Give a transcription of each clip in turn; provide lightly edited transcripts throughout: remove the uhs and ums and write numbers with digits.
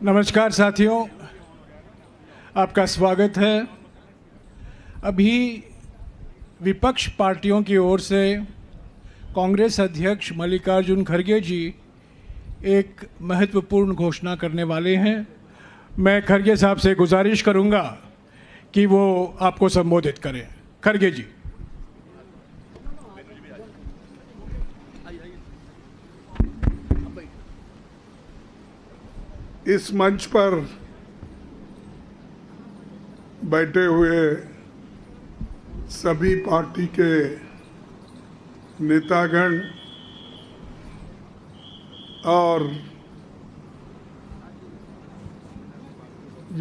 नमस्कार साथियों, आपका स्वागत है। अभी विपक्ष पार्टियों की ओर से कांग्रेस अध्यक्ष मल्लिकार्जुन खड़गे जी एक महत्वपूर्ण घोषणा करने वाले हैं। मैं खड़गे साहब से गुजारिश करूंगा कि वो आपको संबोधित करें। खड़गे जी। इस मंच पर बैठे हुए सभी पार्टी के नेतागण और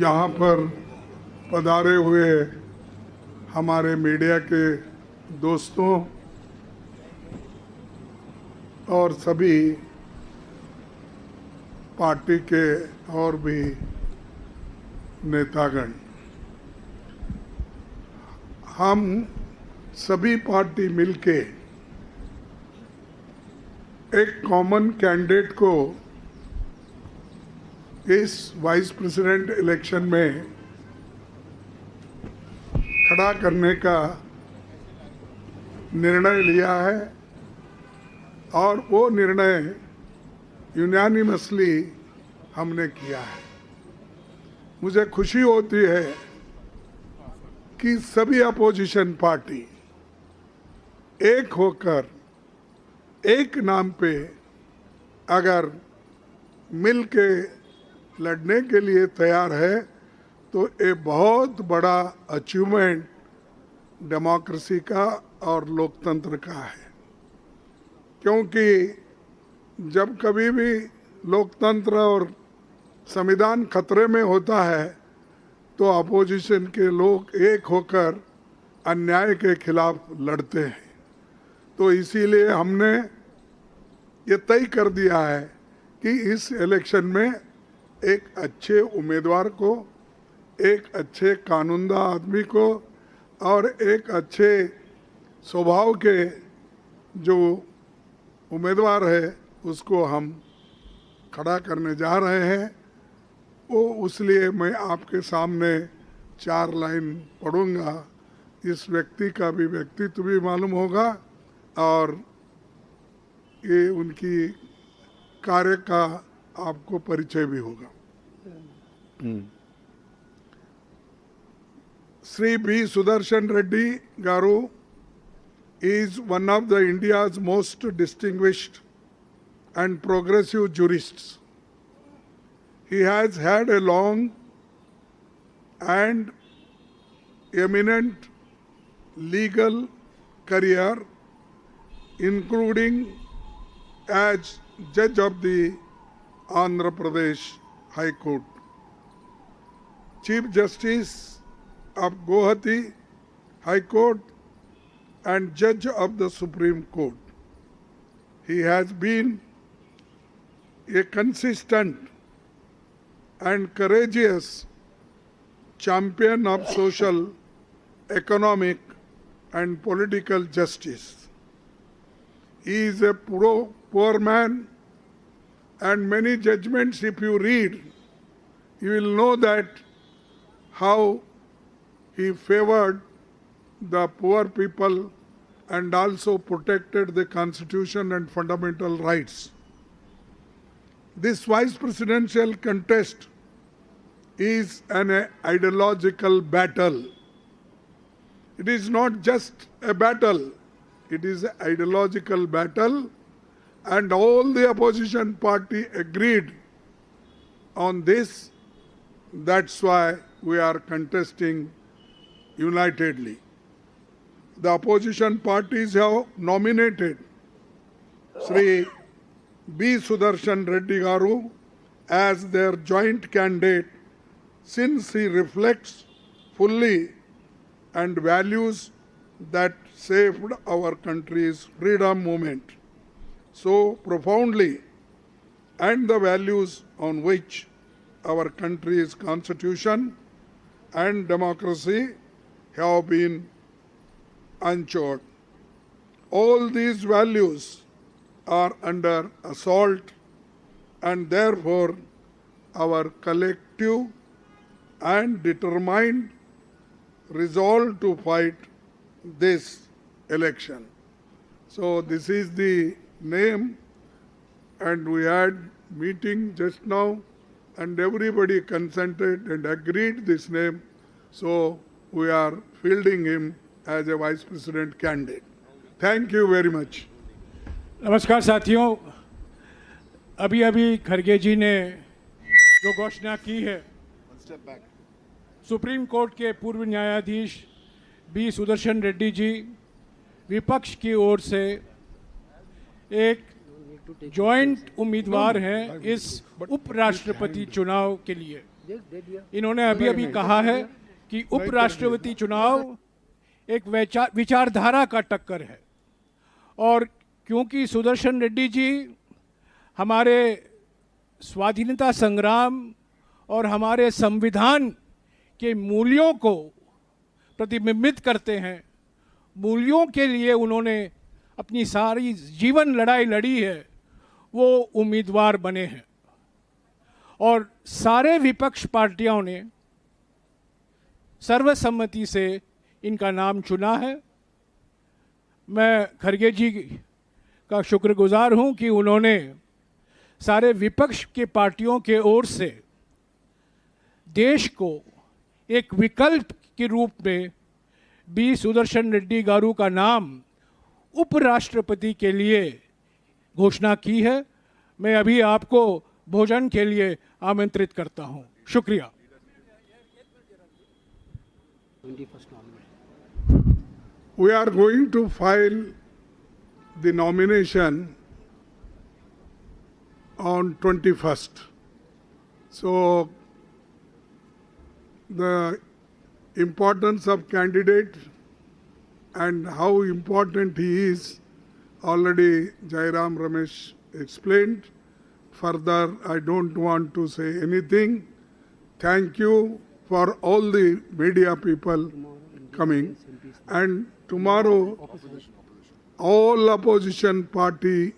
यहाँ पर पधारे हुए हमारे मीडिया के दोस्तों और सभी पार्टी के और भी नेतागण, हम सभी पार्टी मिलके एक कॉमन कैंडिडेट को इस वाइस प्रेसिडेंट इलेक्शन में खड़ा करने का निर्णय लिया है और वो निर्णय यूनानिमसली हमने किया है। मुझे खुशी होती है कि सभी अपोजिशन पार्टी एक होकर एक नाम पे अगर मिल के लड़ने के लिए तैयार है तो ये बहुत बड़ा अचीवमेंट डेमोक्रेसी का और लोकतंत्र का है। क्योंकि जब कभी भी लोकतंत्र और संविधान खतरे में होता है तो अपोजिशन के लोग एक होकर अन्याय के खिलाफ लड़ते हैं। तो इसीलिए हमने ये तय कर दिया है कि इस इलेक्शन में एक अच्छे उम्मीदवार को, एक अच्छे कानूनदा आदमी को और एक अच्छे स्वभाव के जो उम्मीदवार है उसको हम खड़ा करने जा रहे हैं। वो उसलिए मैं आपके सामने 4 लाइन पढ़ूंगा। इस व्यक्ति का भी व्यक्तित्व भी मालूम होगा और ये उनकी कार्य का आपको परिचय भी होगा। Shri B Sudarshan Reddy garu is one of the India's most distinguished and progressive jurists. He has had a long and eminent legal career, including as judge of the Andhra Pradesh High Court, Chief Justice of Guwahati High Court, and judge of the Supreme Court. He has been a consistent and courageous champion of social, economic, and political justice. He is a poor man, and many judgments, if you read, you will know that how he favored the poor people and also protected the constitution and fundamental rights. This vice presidential contest is an ideological battle. It is not just a battle, it is an ideological battle, and all the opposition party agreed on this. That's why we are contesting unitedly. The opposition parties have nominated Sri B. Sudarshan Reddy Garu as their joint candidate since he reflects fully and values that saved our country's freedom movement so profoundly and the values on which our country's constitution and democracy have been anchored. All these values are under assault and therefore our collective and determined resolve to fight this election. So this is the name, and we had meeting just now, and everybody consented and agreed this name. So we are fielding him as a vice president candidate. Thank you very much. नमस्कार साथियों, अभी अभी खड़गे जी ने जो घोषणा की है, सुप्रीम कोर्ट के पूर्व न्यायाधीश बी सुदर्शन रेड्डी जी विपक्ष की ओर से एक जॉइंट उम्मीदवार हैं इस उपराष्ट्रपति चुनाव के लिए। इन्होंने अभी अभी कहा है कि उपराष्ट्रपति चुनाव एक विचारधारा का टक्कर है, और क्योंकि सुदर्शन रेड्डी जी हमारे स्वाधीनता संग्राम और हमारे संविधान के मूल्यों को प्रतिबिंबित करते हैं, मूल्यों के लिए उन्होंने अपनी सारी जीवन लड़ाई लड़ी है, वो उम्मीदवार बने हैं। और सारे विपक्ष पार्टियों ने सर्वसम्मति से इनका नाम चुना है। मैं खड़गे जी का शुक्रगुजार हूं कि उन्होंने सारे विपक्ष के पार्टियों के ओर से देश को एक विकल्प के रूप में बी सुदर्शन रेड्डी गारू का नाम उपराष्ट्रपति के लिए घोषणा की है। मैं अभी आपको भोजन के लिए आमंत्रित करता हूं। शुक्रिया। We are going to file the nomination on 21st. So the importance of candidate and how important he is already Jairam Ramesh explained. Further, I don't want to say anything. Thank you for all the media people coming. And tomorrow, all opposition party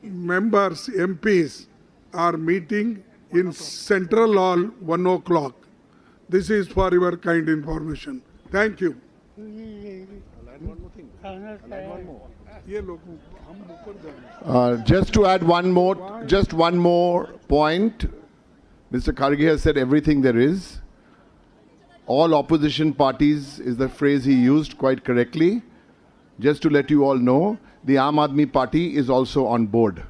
members, MPs, are meeting in Central Hall 1 o'clock. This is for your kind information. Thank you. Just to add one more point, Mr. Kharge has said everything there is. All opposition parties is the phrase he used quite correctly. Just to let you all know, the Aam Aadmi Party is also on board.